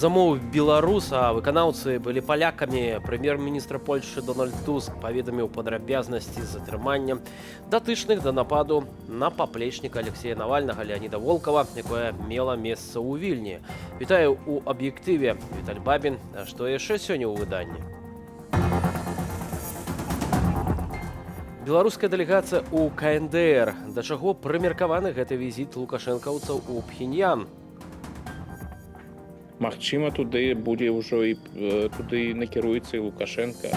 Замоўіў беларус, а выканаўцы былі палякамі. Прэм'ер-міністр Польшчы Дональд Туск паведаміў падрабязнасці затрымання датычных да нападу на паплечніка Алексея Навальнага Леаніда Волкова, якое мела месца ў Вільні. Вітаю ў аб'ектыве. Віталь Бабін. А што яшчэ сёння ў выданні? Беларуская дэлегацыя ў КНДР. Да чаго прымеркаваны гэты візіт лукашэнкаўцаў у Пхеньян? Магчыма, туды будзе ўжо і туды накіруецца і Лукашенко.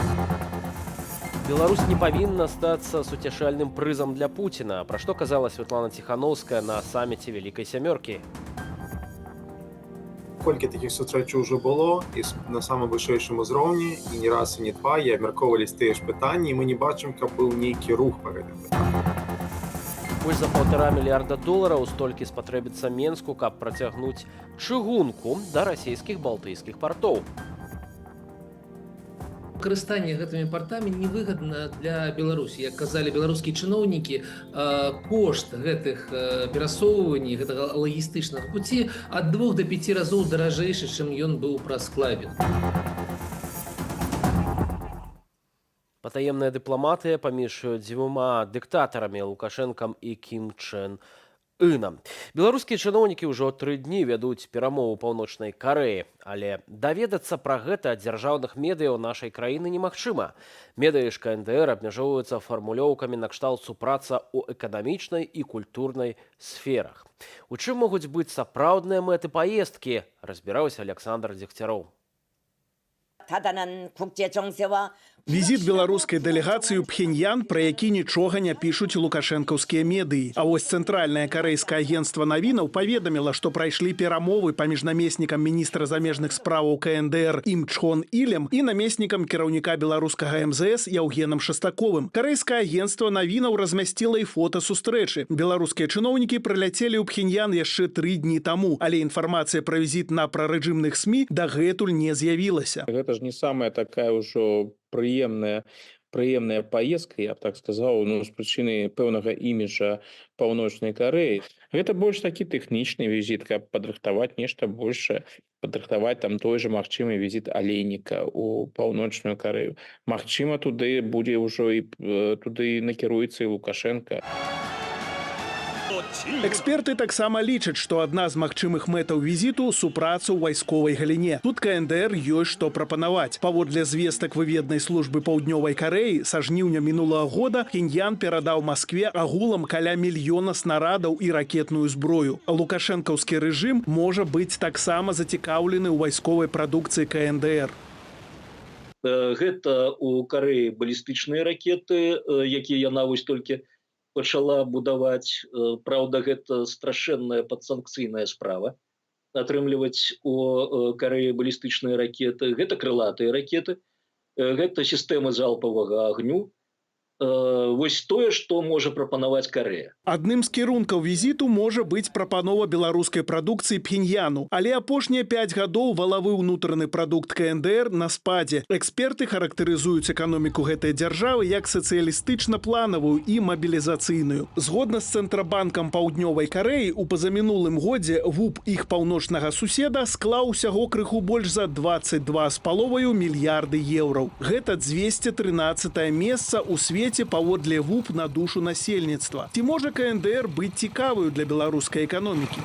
Беларусь не павінна стацца суцяшальным прызам для Пуціна. Пра што казала Святлана Ціханаўская на саміце Вялікай сямёркі? Колькі такіх сустрэчаў ўжо было і на самым вышэйшым узроўні, і не раз і не два, і абмяркоўвались тыя ж пытанні, і мы не бачым, каб быў нейкі рух па гэтым пытанні. Больш за $1,5 мільярда столькі спатрэбіцца Менску, каб працягнуць чыгунку да расійскіх балтыйскіх партоў. Карыстанне гэтымі партамі невыгадна для Беларусі. Як казалі беларускія чыноўнікі, кошт гэтых перасоўванняў, гэтага лагістычнага пуці ад 2 до 5 разоў даражэйшы, чым ён быў праз Клайпеду. Патаемная дыпламатыя паміж дзвюма дыктатарамі Лукашэнкам і Кім Чен Ынам. Беларускія чыноўнікі ўжо 3 дні вядуць перамову ў Паўночнай Карэі, але даведацца пра гэта ад дзяржаўных медыяў нашай краіны немагчыма. Медыі ж КНДР абмяжоўваюцца фармулёўкамі накшталт супраца ў эканамічнай і культурнай сферах. У чым могуць быць сапраўдныя мэты паездкі, разбіраўся Александр Дзегцяроў. Візіт беларускай дэлегацыі ў Пхеньян, пра які нічога не пішуць лукашэнкаўскія медыі. А вось цэнтральнае карэйскае агенцтва навінаў паведаміла, што прайшлі перамовы паміж намеснікам міністра замежных справаў КНДР Ім Чхон Ілем і намеснікам кіраўніка беларускага МЗС Яўгенам Шастаковым. Карэйскае агенцтва навінаў размясціла і фота сустрэчы. Беларускія чыноўнікі прыляцелі ў Пхеньян яшчэ 3 дні таму, але інфармацыя пра візіт на прарэжымных СМІ дагэтуль не з'явілася. Гэта ж не самая такая ўжо прыемная паездка, я б так сказаў, з прычыны пэўнага іміджа Паўночнай Карэі. Гэта больш такі тэхнічны візіт, каб падрыхтаваць нешта большае, падрыхтаваць там той жа магчымы візіт Алейніка ў Паўночную Карэю. Магчыма, туды будзе ўжо і туды накіруецца і Лукашенко. Эксперты таксама лічаць, што адна з магчымых мэтаў візіту – супраца ў вайсковай галіне. Тут КНДР ёсць што прапанаваць. Паводле звестак выведнай службы Паўднёвай Карэі, са жніўня мінулага года Пхеньян перадаў Маскве агулам каля 1 мільёна снарадаў і ракетную зброю. Лукашэнкаўскі рэжым можа быць таксама зацікаўлены ў вайсковай прадукцыі КНДР. Гэта у Карэі балістычныя ракеты, якія яна вось толькі пачала будаваць. Праўда, гэта страшэнная падсанкцыйная справа атрымліваць у Карэі балістычныя ракеты. Гэта крылатыя ракеты, гэта сістэмы залпавага агню. Вось тое, што можа прапанаваць Карэя. Адным з кірункаў візіту можа быць прапанова беларускай прадукцыі Пхеньяну, але апошнія 5 гадоў валавы ўнутраны прадукт КНДР на спадзе. Эксперты характарызуюць эканоміку гэтай дзяржавы як сацыялістычна-планавую і мабілізацыйную. Згодна з Цэнтрабанкам Паўднёвай Карэі, у пазамінулым годзе ВУП іх паўночнага суседа склаў усяго крыху больш за 22,5 мільярды еўраў. Гэта 213-е месца ў свеце паводле ВУП на душу насельніцтва. Ці можа КНДР быць цікаваю для беларускай эканомікі?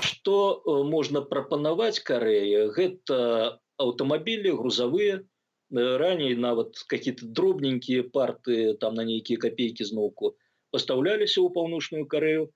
Што можна прапанаваць Карэе? Гэта аўтамабілі, грузавыя, раней нават какие-то дробненькія парты там на нейкія капейкі зноўку пастаўляліся ў Паўночную Карэю.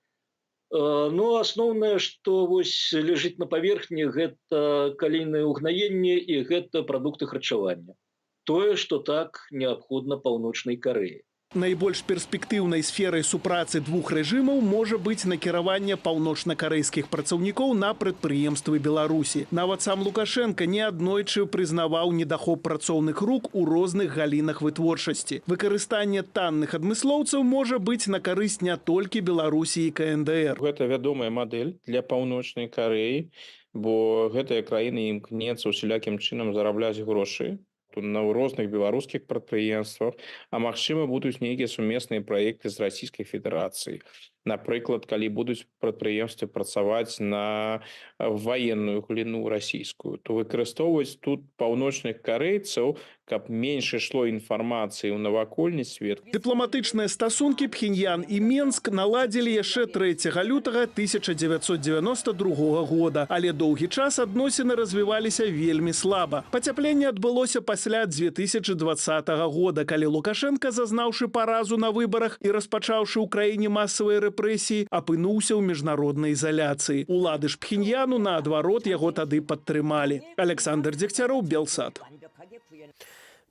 Но асноўнае, што вось ляжыць на паверхні, гэта калійнае ўгнаенне і гэта прадукты харчавання. Тое, што так неабходна Паўночнай Карэі. Найбольш перспектыўнай сферай супрацы двух рэжымаў можа быць накіраванне паўночна-карэйскіх працаўнікоў на прадпрыемствы Беларусі. Нават сам Лукашенко неаднойчы прызнаваў недахоп працоўных рук у розных галінах вытворчасці. Выкарыстанне танных адмыслоўцаў можа быць на карысць не толькі Беларусі і КНДР. Гэта вядомая мадэль для Паўночнай Карэі, бо гэтая краіна імкнецца усялякім чынам зарабляць грошы на розных беларускіх прадпрыемствах, а магчыма будуць нейкія сумесныя праекты з Расійскай Федэрацыяй. напрыклад, калі будуць прадпрыемствы працаваць на ваенную галіну расійскую, то выкарыстоўваць тут паўночных карэйцаў, каб менш ішло інфармацыі ў навакольны свет. Дыпламатычныя стасункі Пхеньян і Менск наладзілі яшчэ 3 лютага 1992 года, але доўгі час адносіны развіваліся вельмі слаба. Пацяпленне адбылося пасля 2020 года, калі Лукашенка, зазнаўшы паразу на выбарах і распачаўшы ў краіне масавыя рэпрэсіі, апынуўся ў міжнароднай ізаляцыі. Улады ж Пхеньяну, наадварот, яго тады падтрымалі. Александр Дзегцяроў, Белсат.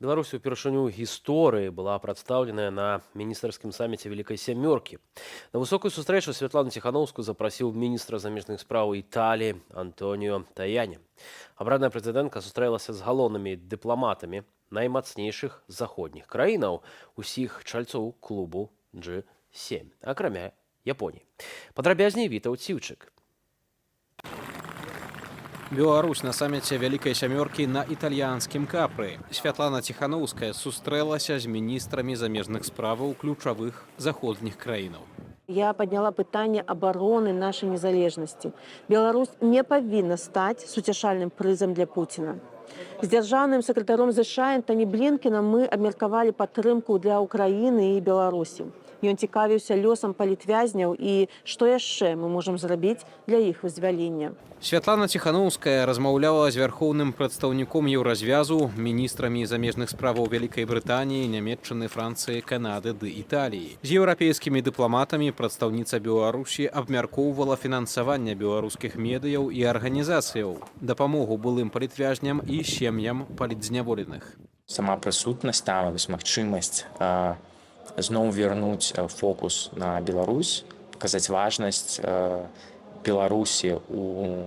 Беларусь упершыню ў гісторыі была прадстаўленая на міністэрскім саміце Вялікай Сямёркі. На высокую сустрэчу Святлану Ціханаўскую запрасіў міністр замежных спраў Італіі Антоніо Таяні. Абраная прэзідэнтка сустрэлася з галоўнымі дыпламатамі наймацнейшых заходніх краінаў, усіх чальцоў клубу G7, акрамя Японіі. Падрабязней Вітаў Ціўчык. Беларусь на саміце Вялікай Сямёркі на італьянскім Капры. Святлана Ціханаўская сустрэлася з міністрамі замежных справаў ключавых заходніх краінаў. Я подняла пытанне обороны нашей незалежности. Беларусь не повинна стать суцяшальным прызам для Путина. С дзяржаўным сакратаром США Энтоні Блінкенам мы абмеркавалі падтрымку для Украіны і Беларусі. Ён цікавіўся лёсам палітвязняў і што яшчэ мы можам зрабіць для іх вызвалення. Святлана Ціханаўская размаўляла з вярхоўным прадстаўніком еўразвязу, міністрамі замежных справаў Вялікай Брытаніі, Нямецчыны, Францыі, Канады ды Італіі. З еўрапейскімі дыпламатамі прадстаўніца Беларусі абмяркоўвала фінансаванне беларускіх медыяў і арганізацыяў, дапамогу былым палітвязням і сем'ям палітзняволеных. Сама прысутнасць там, магчымасць зноў вярнуць фокус на Беларусь, паказаць важнасць Беларусі у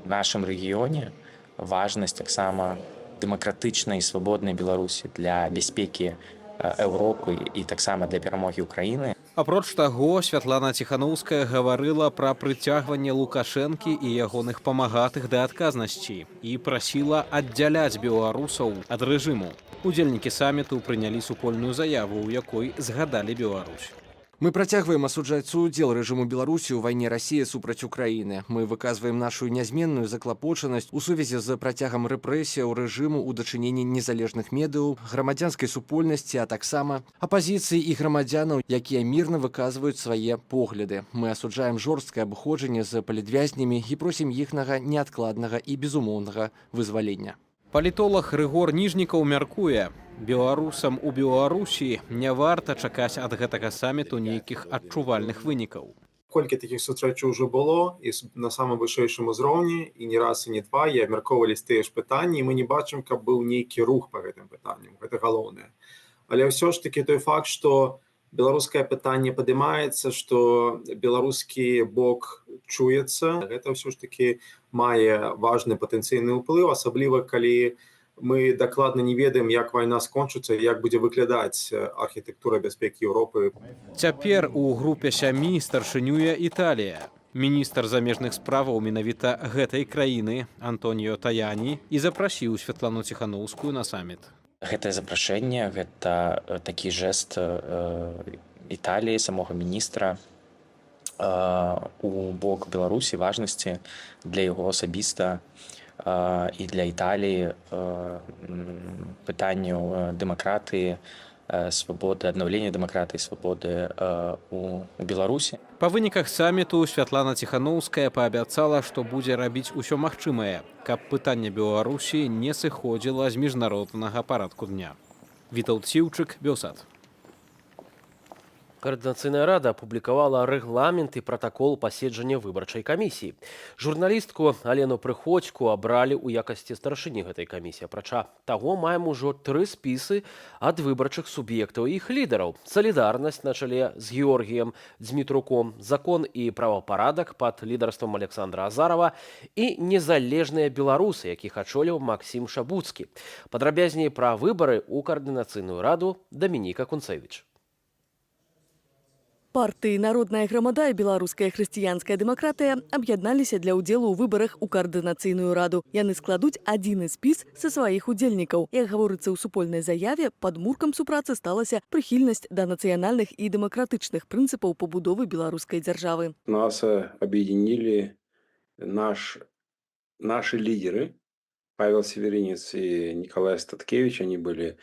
нашым рэгіёне, важнасць таксама дэмакратычнай і свабоднай Беларусі для бяспекі Еўропы і таксама для перамогі Украіны. Апроч таго, Святлана Ціханаўская гаварыла пра прыцягванне Лукашэнкі і ягоных памагатых да адказнасці і прасіла аддзяляць беларусаў ад рэжыму. Удзельнікі саміту прынялі супольную заяву, у якой згадалі Беларусь. Мы працягваем асуджаць суудзел рэжыму Беларусі ў вайне Расіі супраць Украіны. Мы выказваем нашу нязменную заклапочанасць у сувязі з працягам рэпрэсіяў рэжыму ў дачыненні незалежных медыяў, грамадзянскай супольнасці, а таксама апазіцыі і грамадзянаў, якія мірна выказваюць свае погляды. Мы асуджаем жорсткае абыходжанне з палітвязнямі і просім іхнага неадкладнага і безумоўнага вызвалення. Палітолог Рыгор Ніжнікаў мяркуе, беларусам у Беларусі не варта чакаць ад гэтага саміту нейкіх адчувальных вынікаў. Колькі такіх сустрэчаў ўжо было і на самым вышэйшым узроўні, і не раз і не два, і абмяркоўвались тыя ж пытанні, і мы не бачым, каб быў нейкі рух па гэтым пытанням. Гэта галоўнае. Але ўсё ж такі той факт, што беларускае пытанне падымаецца, што беларускі бок чуецца, гэта ўсё ж такі мае важны патэнцыйны ўплыў, асабліва калі мы дакладна не ведаем, як вайна скончыцца, як будзе выглядаць архітэктура бяспекі Еўропы. Цяпер у групе 7 старшынюе Італія. Міністр замежных справаў менавіта гэтай краіны Антоніо Таяні і запрасіў Святлану Ціханаўскую на саміт. Гэтае запрашэнне, гэта такі жэст Італіі, самога міністра у бок Беларусі, важнасці для яго асабіста і для Італіі пытанняў дэмакратыі, свабоды, аднаўлення дэмакратыі, свабоды у Беларусі. Па выніках саміту Святлана Ціханаўская паабяцала, што будзе рабіць усё магчымае, каб пытанне Беларусі не сыходзіла з міжнароднага парадку дня. Вітаў Ціўчык, Белсат. Координацыйная рада апублікавала рэгламент і пратакол паседжання выбарчай камісіі. Журналістку Алену Прыходзьку абралі ў якасці старшыні гэтай камісіі. Апрача таго, маем ужо 3 спісы ад выбарчых суб'ектаў і іх лідараў. Салідарнасць на чале з Георгіем Дзмітруком, закон і правапарадак пад лідарствам Александра Азарова і незалежныя беларусы, якіх ачоліў Максім Шабуцкі. Падрабязней пра выбары ў координацыйную раду Дамініка Кунцэвіч. Партыі «Народная грамада» і «Беларуская хрысціянская дэмакратыя» аб'ядналіся для ўдзелу ў выбарах у каардынацыйную раду. Яны складуць адзіны спіс са сваіх удзельнікаў. Як гаворыцца ў супольнай заяве, падмуркам супрацы сталася прыхільнасць да нацыянальных і дэмакратычных прынцыпаў пабудовы беларускай дзяржавы. Нас объединили наши лидеры, Павел Северинец и Николай Статкевич. Они были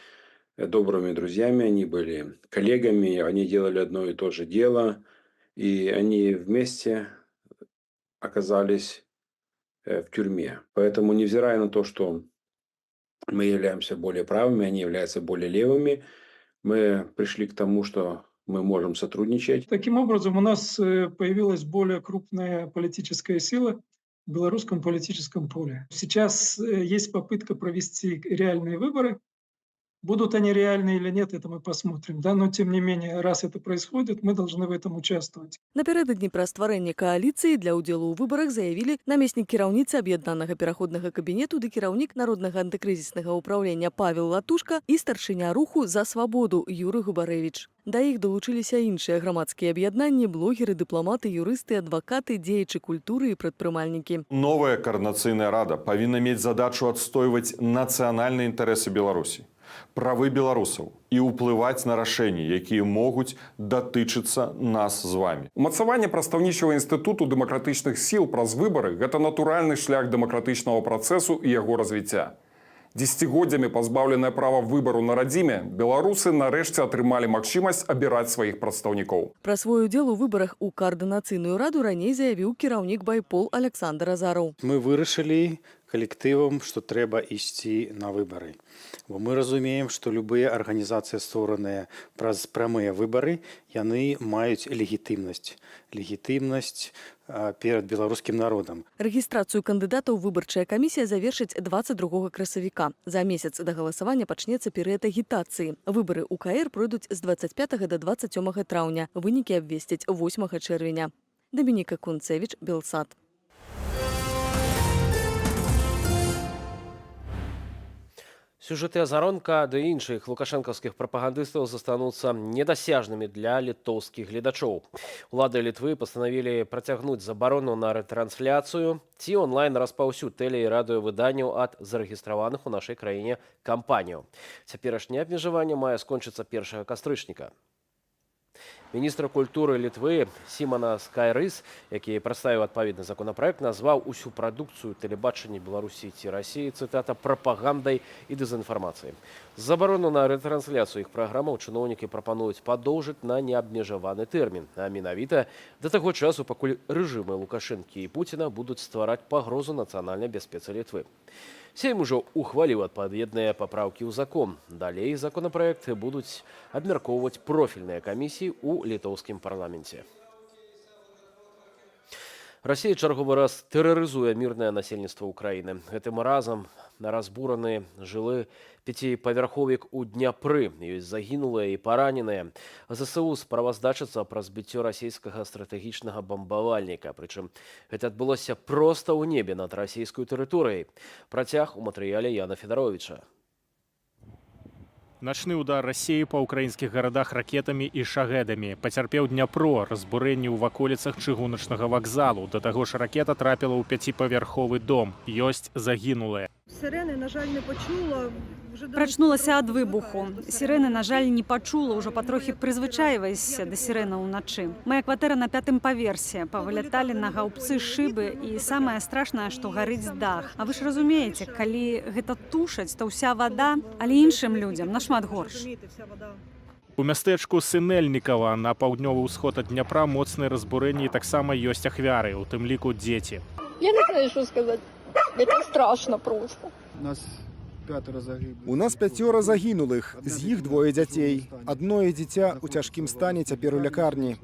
добрыми друзьями, они были коллегами, они делали одно и то же дело, и они вместе оказались в тюрьме. Поэтому, невзирая на то, что мы являемся более правыми, они являются более левыми, мы пришли к тому, что мы можем сотрудничать. Таким образом, у нас появилась более крупная политическая сила в белорусском политическом поле. Сейчас есть попытка провести реальные выборы. Будут они реальные или нет, это мы посмотрим. Да? Но тем не менее, раз это происходит, мы должны в этом участвовать. Напярэдадні пра стварэнне кааліцыі для ўдзелу ў выбарах заявілі намеснік кіраўніцы аб'яднанага пераходнага кабінету ды кіраўнік народнага антыкрызіснага ўпраўлення Павел Латушка і старшыня руху «За свабоду» Юры Губарэвіч. Да іх далучыліся іншыя грамадскія аб'яднанні, блогеры, дыпламаты, юрысты, адвакаты, дзеячы культуры і прадпрымальнікі. Новая координацыйная рада павінна мець задачу адстойваць нацыянальныя інтарэсы Беларусі, правы беларусаў і ўплываць на рашэнні, якія могуць датычыцца нас з вами. Умацаванне прадстаўнічага інстытуту дэмакратычных сіл праз выбары – гэта натуральны шлях дэмакратычнага працэсу і яго развіцця. Дзесяцігоддзямі пазбаўленыя права выбару на радзіме, беларусы нарэшце атрымалі магчымасць абіраць сваіх прадстаўнікоў. Пра свой удзел у выбарах у каардынацыйную раду раней заявіў кіраўнік байпол Александр Азаров. Мы вырашылі калектывам, што трэба ісці на выбары. Бо мы разумеем, што любыя арганізацыі, створаныя праз прамыя выбары, яны маюць легітымнасць. Легітымнасць перад беларускім народам. Рэгістрацыю кандыдатаў выбарчая камісія завершыць 22 красавіка. За месяц да галасавання пачнецца перыяд агітацыі. Выбары УКР пройдуць з 25 да 27 траўня. Вынікі абвесцяць 8 чэрвеня. Дамініка Кунцевіч, Белсат. Сюжэты Азаронка ды іншых лукашэнкаўскіх прапагандыстаў застануцца недасяжнымі для літоўскіх гледачоў. Улады Літвы пастанавілі працягнуць забарону на рэтрансляцыю ці онлайн-распаўсюд тэле- і радыёвыданняў ад зарэгістраваных у нашай краіне кампаніяў. Цяперашняе абмежаванне мае скончыцца 1 кастрычніка. Міністр культуры Літвы Сімона Скайрыс, які прадставіў адпаведны законапраект, назваў усю прадукцыю тэлебачання Беларусі ці Расіі, цытата, прапагандай і дэзінфармацыяй. Забарону на рэтрансляцыю іх праграмаў чыноўнікі прапануюць падоўжыць на неабмежаваны тэрмін, а менавіта да таго часу, пакуль рэжымы Лукашэнкі і Пуціна будуць ствараць пагрозу нацыянальнай бяспецы Літвы. Сейм ужо ухваліў адпаведныя папраўкі ў закон. Далей законапраекты будуць абмяркоўваць профільныя камісіі ў літоўскім парламенце. Расія чарговы раз тэрарызуе мірнае насельніцтва ўкраіны. Гэтым разам на разбураны жылы 5павярховік у Дняпры. Ёсць загінулыя і параненыя. ЗСУ справаздачыцца пра збіццё расійскага стратэгічнага бамбавальніка. Прычым гэта адбылося проста ў небе над расійскай тэрыторыяй. Працяг у матэрыяле Яна Федаровіча. Начны удар России по украинских городах ракетами и шагедами. Потерпел Дняпро, разбурэнне ў ваколіцах чыгуначнага вакзалу. Да таго ж ракета трапіла ў 5павярховы дом. Ёсць загінулыя. Сирены, на жаль, не почула. Прачнулася ад выбуху. Сирены, на жаль, не пачула, ўжо патрохі прызвычайваешся да сірэнаў уначы. Мая кватэра на 5-м паверсе. Павыляталі на гаўбцы шыбы, і самае страшнае, што гарыць дах. А вы ж разумееце, калі гэта тушаць, то ўся вада, але іншым людзям нашмат горш. У мястэчку Сынэльнікава на паўднёвы ўсход ад Дняпра моцныя разбурэнні і таксама ёсць ахвяры, у тым ліку дзеці. Я не знаю, що сказати. Это страшно просто. У нас 5 загінулых, з іх 2 дзяцей. Адное дзіця ў цяжкім стане цяпер у лякарні.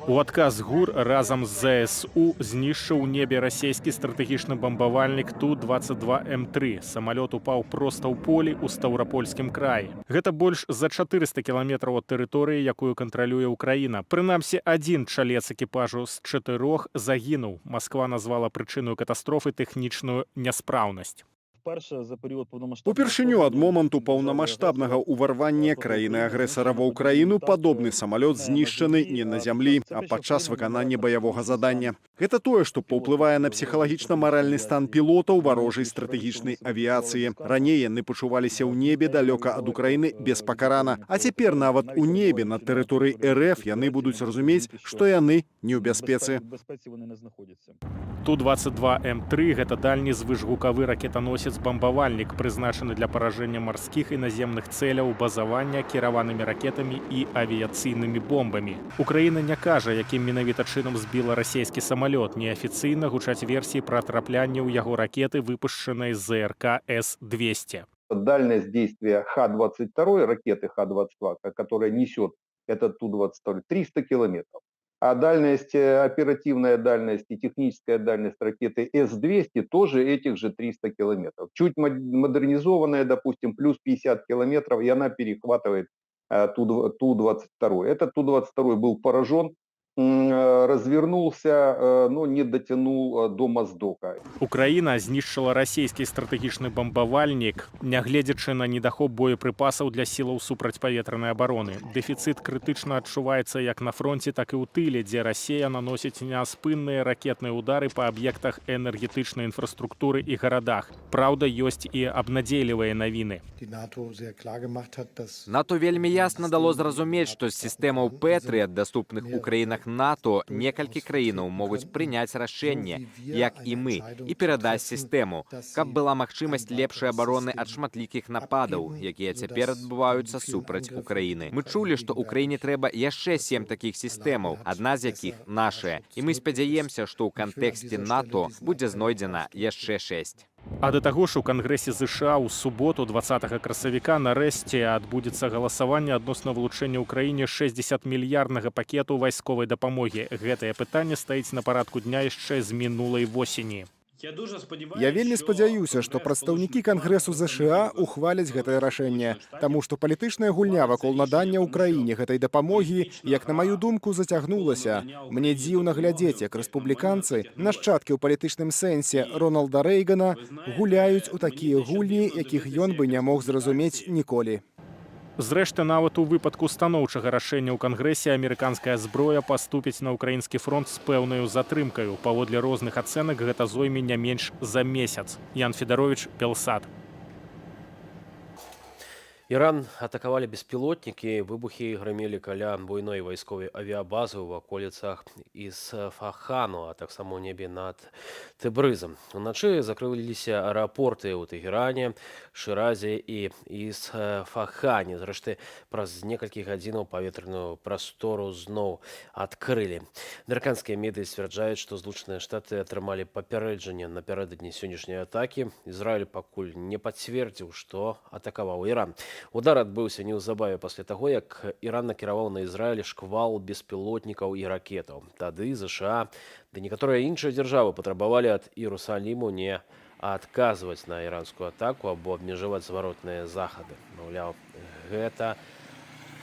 У адказ ГУР разам з ЗСУ знішчыў у небе расійскі стратэгічны бамбавальнік Ту-22М3. Самалёт упаў проста ў полі ў Стаўрапольскім краі. Гэта больш за 400 кіламетраў ад тэрыторыі, якую кантралюе Украіна. Прынамсі, адзін чалец экіпажу з 4 загінуў. Масква назвала прычыною катастрофы тэхнічную няспраўнасць. В Упершыню ад моманту паўнамаштабнага ўварвання краіны-агрэсара ва ўкраіну падобны самалёт знішчаны не на зямлі, а падчас выканання баявога задання. Гэта тое, што паўплывае на псіхалагічна-маральны стан пілотаў варожай стратэгічнай авіяцыі. Раней яны пачуваліся ў небе далёка ад Украіны беспакарана, а цяпер нават у небе на тэрыторыі РФ яны будуць разумець, што яны не ў бяспецы. Ту-22М3 – гэта дальні звышгукавы ракетаносец-бамбавальнік, прызначаны для паражэння марскіх і наземных цэляў, базавання кіраванымі ракетамі і авіяцыйнымі бомбамі. Украіна не кажа, якім менавіта чынам збіла расійскі самалёт. Неафіцыйна гучаць версіі пра траплянне ў яго ракеты, выпушчанай з ЗРК С-200. Дальность действия Х-22, ракеты Х-22, которая несет этот Ту-22, 300 километров. А дальность, оперативная дальность и техническая дальность ракеты С-200 тоже этих же 300 километров. Чуть модернизованная, допустим, плюс 50 километров, и она перехватывает Ту-22. Этот Ту-22 был поражен, развернулся, но не дотянул до Моздока. Украіна знішчыла расійскі стратэгічны бамбавальнік, нягледзячы на недахоп боепрыпасаў для сілаў супрацьпаветранай абароны. Дэфіцыт крытычна адчуваецца як на фронце, так і ў тыле, дзе Расія наносіць няспынныя ракетныя ўдары па аб'ектах энергетычнай інфраструктуры і гарадах. Праўда, ёсць і абнадзейлівыя навіны. НАТО вельмі ясна дало зразумець, што з сістэмаў Пэтрыят, даступных у краінах НАТО, некалькі краінаў могуць прыняць рашэнне, як і мы, і перадаць сістэму, каб была магчымасць лепшай абароны ад шматлікіх нападаў, якія цяпер адбываюцца супраць Украіны. Мы чулі, што Украіне трэба яшчэ 7 такіх сістэмаў, адна з якіх нашая, і мы спадзяемся, што ў кантэксце НАТО будзе знойдзена яшчэ 6. А да таго ж у Кангрэсе ЗША ў суботу 20 красавіка нарэшце адбудзецца галасаванне адносна вылучэння ўкраіне 60-мільярднага пакету вайсковай дапамогі. Гэтае пытанне стаіць на парадку дня яшчэ з мінулай восені. Я вельмі спадзяюся, што прадстаўнікі Кангрэсу ЗША ухваляць гэтае рашэнне, таму што палітычная гульня вакол надання ўкраіне гэтай дапамогі, як на маю думку, зацягнулася. Мне дзіўна глядзець, як рэспубліканцы, нашчадкі ў палітычным сэнсе Рональда Рэйгана, гуляюць у такія гульні, якіх ён бы не мог зразумець ніколі. Зрэшты, нават у выпадку станоўчага рашэння ў Кангрэсе амерыканская зброя паступіць на ўкраінскі фронт з пэўнаю затрымкаю. Паводле розных ацэнак гэта зойме не менш за месяц. Ян Федарович, Белсат. Іран атакавалі беспілотнікі, выбухі грымелі каля буйной вайсковай авіябазы ў ваколіцах Ісфахану, а таксама ў небе над Тэбрызам. Уначы закрыліся аэрапорты ў Тэгеране, Шыразе і Ісфахане. Зрэшты, праз некалькі гадзінаў паветраную прастору зноў адкрылі. Амерыканскія медыі сцвярджаюць, што Злучаныя Штаты атрымалі папярэджанне напярэдадні сённяшняй атакі. Ізраіль пакуль не пацвердзіў, што атакаваў Іран. Удар адбыўся неўзабаве пасля таго, як Іран накіраваў на Ізраіль шквал беспілотнікаў і ракетаў. Тады ЗША ды некаторыя іншыя дзяржавы патрабавалі ад Іерусаліму не адказваць на іранскую атаку або абмежаваць зваротныя захады. Маўляў, гэта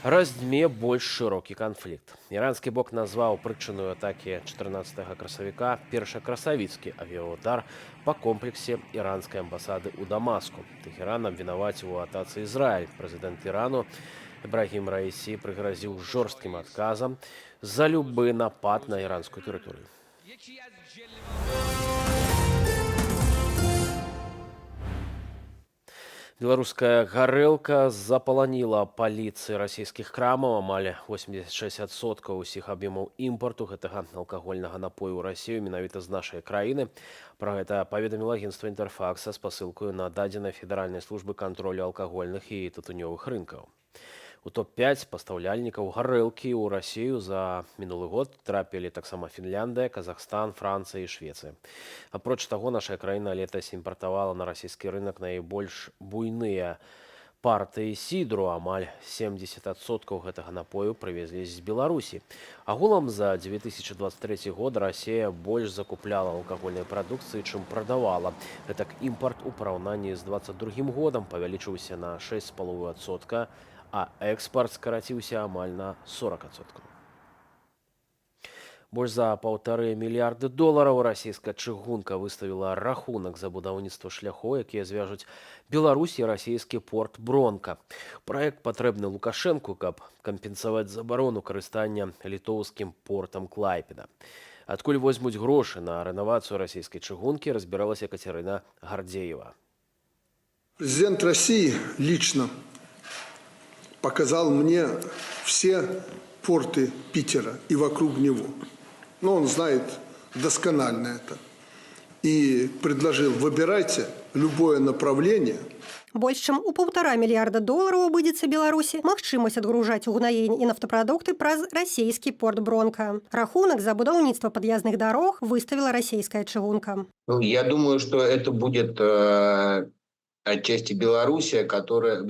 раздзьме больш шырокі канфлікт. Іранскі бок назваў прычыну атакі 14 красавіка першакрасавіцкі авіаудар па комплексе іранскай амбасады ў Дамаску. Тэхеран абвінаваціў у атацы Ізраіль. Прэзідэнт Ірану Ібрагім Раісі прыгразіў жорсткім адказам за любы напад на іранскую тэрыторыю. Беларуская гарэлка запаланіла паліцыі расійскіх крамаў. Амаль 86% усіх аб'ёмаў імпарту гэтага алкагольнага напою ў Расію менавіта з нашай краіны. Пра гэта паведаміла агенцтва Інтэрфакса з пасылкаю на дадзеныя Федэральнай службы кантролю алкагольных і тытунёвых рынкаў. У топ-5 пастаўляльнікаў гарэлкі ў Расію за мінулы год трапілі таксама Фінляндыя, Казахстан, Францыя і Швецыя. Апроч таго, наша краіна летась імпартавала на расійскі рынок найбольш буйныя партыі сідру. Амаль 70% гэтага напою прывезлі з Беларусі. Агулам за 2023 год Расія больш закупляла алкагольнай прадукцыі, чым прадавала. Гэтак імпарт у параўнанні з 2022 годам павялічыўся на 6,5%, а экспарт скараціўся амаль на 40%. Больш за $1,5 мільярда расійская чыгунка выставіла рахунак за будаўніцтва шляхоў, якія звяжуць Беларусь і расійскі порт Бронка. Праект патрэбны Лукашэнку, каб кампенсаваць забарону карыстання літоўскім портам Клайпеда. Адкуль возьмуць грошы на рэновацыю расійскай чыгункі, разбіралася Катерина Гордеева. Президент России лично показал мне все порты Питера и вокруг него. Но он знает досконально это. И предложил: выбирайте любое направление. Больш чым у $1,5 мільярда абыдзецца Беларусі магчымасць адгружаць угнаенні і нафтапрадукты праз расійскі порт Бронка. Рахунак за будаўніцтва пад'язных дарог выставіла расійская чыгунка. Ну, я думаю, что это будет отчасти Белоруссия, которая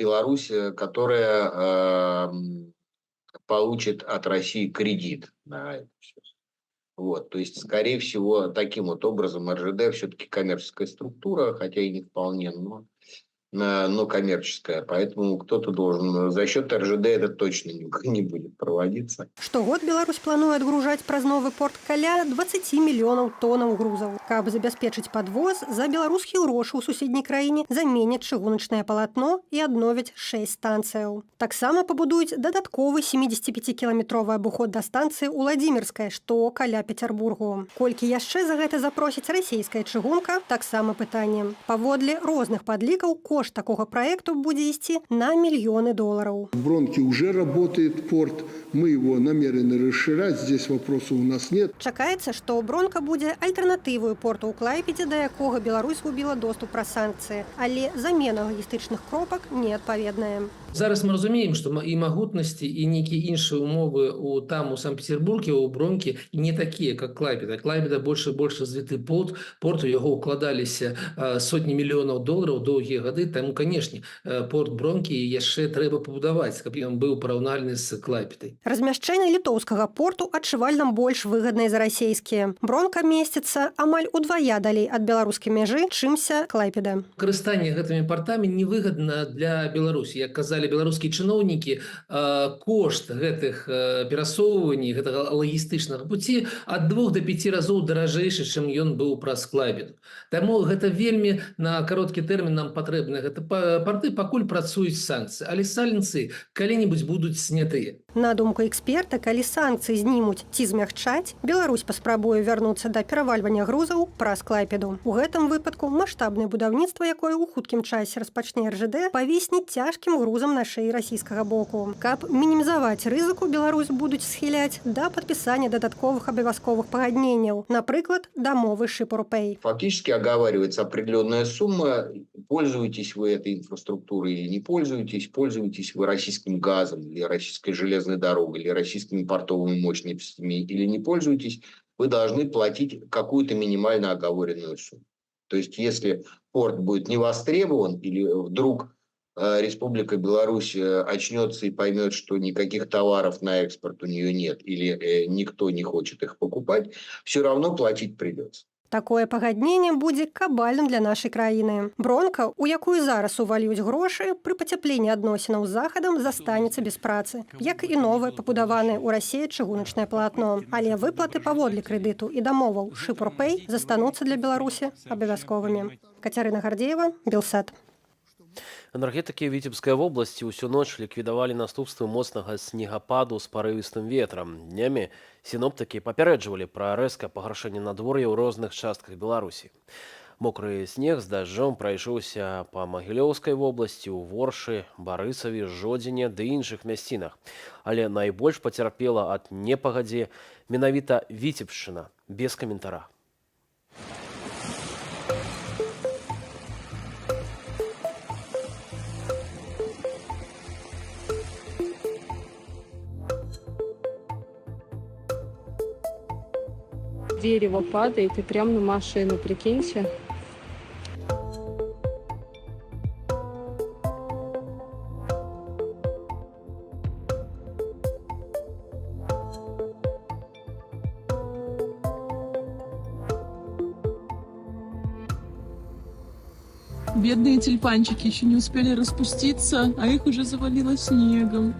получит от России кредит на это все. Вот, то есть, скорее всего, таким вот образом РЖД все-таки коммерческая структура, хотя и не вполне, но коммерческая. Поэтому кто-то должен... За счет РЖД это точно не будет проводиться. Штогод Беларусь плануе адгружаць праз новы порт каля 20 мільёнаў тонаў грузаў. Каб забяспечыць падвоз, за беларускія грошы ў суседняй краіне заменяць чыгуначнае палатно і адновяць 6 станцыяў. Таксама пабудуюць дадатковы 75-кіламетровы абуход да станцыі Уладзімірская, што каля Петербургу. Колькі яшчэ за гэта запросіць расійская чыгунка, таксама пытанне. Паводле розных падлікаў, кошт такого проекту будет идти на миллионы долларов. В Бронке уже работает порт, мы его намерены расширять, здесь вопросов у нас нет. Чакаецца, што Бронка будзе альтэрнатываю порту ў Клайпедзе, да якога Беларусь губіла доступ праз санкцыі, але замена лагістычных кропак неадпаведная. Зараз мы разумеем, што і магутнасці, і нейкія іншыя умовы у Санкт-Петербурге, у Бронкі не такія, як Клайпеда. Клайпеда больш развіты порт, у яго укладаліся сотні мільёнаў долараў доўгія гады, таму, канешне, порт Бронкі яшчэ трэба пабудаваць, каб ён быў параўнальны з Клайпедай. Размяшчэнне літоўскага порту адчувальна больш выгаднае за расійскія. Бронка месціцца амаль удвая далей ад беларускай мяжы, чымся Клайпеда. Карыстанне гэтымі партамі невыгадна для Беларусі. Як казалі беларускія чыноўнікі, кошт гэтых перасоўванняў, гэтага лагістычнага пуці ад 2 до 5 разоў даражэйшы, чым ён быў праз Клайпеду. Таму гэта вельмі на кароткі тэрмін нам патрэбны гэта порты, пакуль працуюць санкцыі. Але санкцыі калі-небудзь будуць снятыя. На думку эксперта, калі санкцыі знімуць ці змягчаць, Беларусь паспрабуе вярнуцца да перавальвання грузаў праз Клайпеду. У гэтым выпадку маштабнае будаўніцтва, якое ў хуткім часе распачне РЖД, павісне цяжкім грузам на шыі расійскага боку. Каб мінімізаваць рызыку, Беларусь будуць схіляць да падпісання дадатковых абавязковых пагадненняў, напрыклад, дамовы Ship-or-Pay. Фактически оговаривается определенная сумма. Пользуетесь вы этой инфраструктурой или не пользуетесь вы российским газом или российской железной дорогой или российскими портовыми мощностями или не пользуетесь, вы должны платить какую-то минимально оговоренную сумму. То есть если порт будет не востребован или вдруг Республика Беларусь очнется и поймет, что никаких товаров на экспорт у нее нет или никто не хочет их покупать, все равно платить придется. Такое пагадненне будзе кабальным для нашай краіны. Бронка, у якую зараз увалююць грошы, пры пацяпленні адносінаў з захадам застанецца без працы, як і новае пабудаванае ў Расіі чыгуначнае палатно. Але выплаты паводле крэдыту і дамоваў Ship-or-Pay застануцца для Беларусі абавязковымі. Катерина Гордеева, Белсат. Энергетыкі Віцебскай вобласці ўсю ноч ліквідавалі наступствы моцнага снегападу з парывістым ветрам. Днямі сіноптыкі папярэджвалі пра рэзкае пагаршэнне надвор'я ў розных частках Беларусі. Мокры снег з дажджом прайшоўся па Магілёўскай вобласці, у Воршы, Барысаве, Жодзіне ды іншых мясцінах. Але найбольш пацярпела ад непагадзі менавіта Віцебшчына, без каментара. Дерево падает и прямо на машину, прикиньте. Бедные тюльпанчики еще не успели распуститься, а их уже завалило снегом.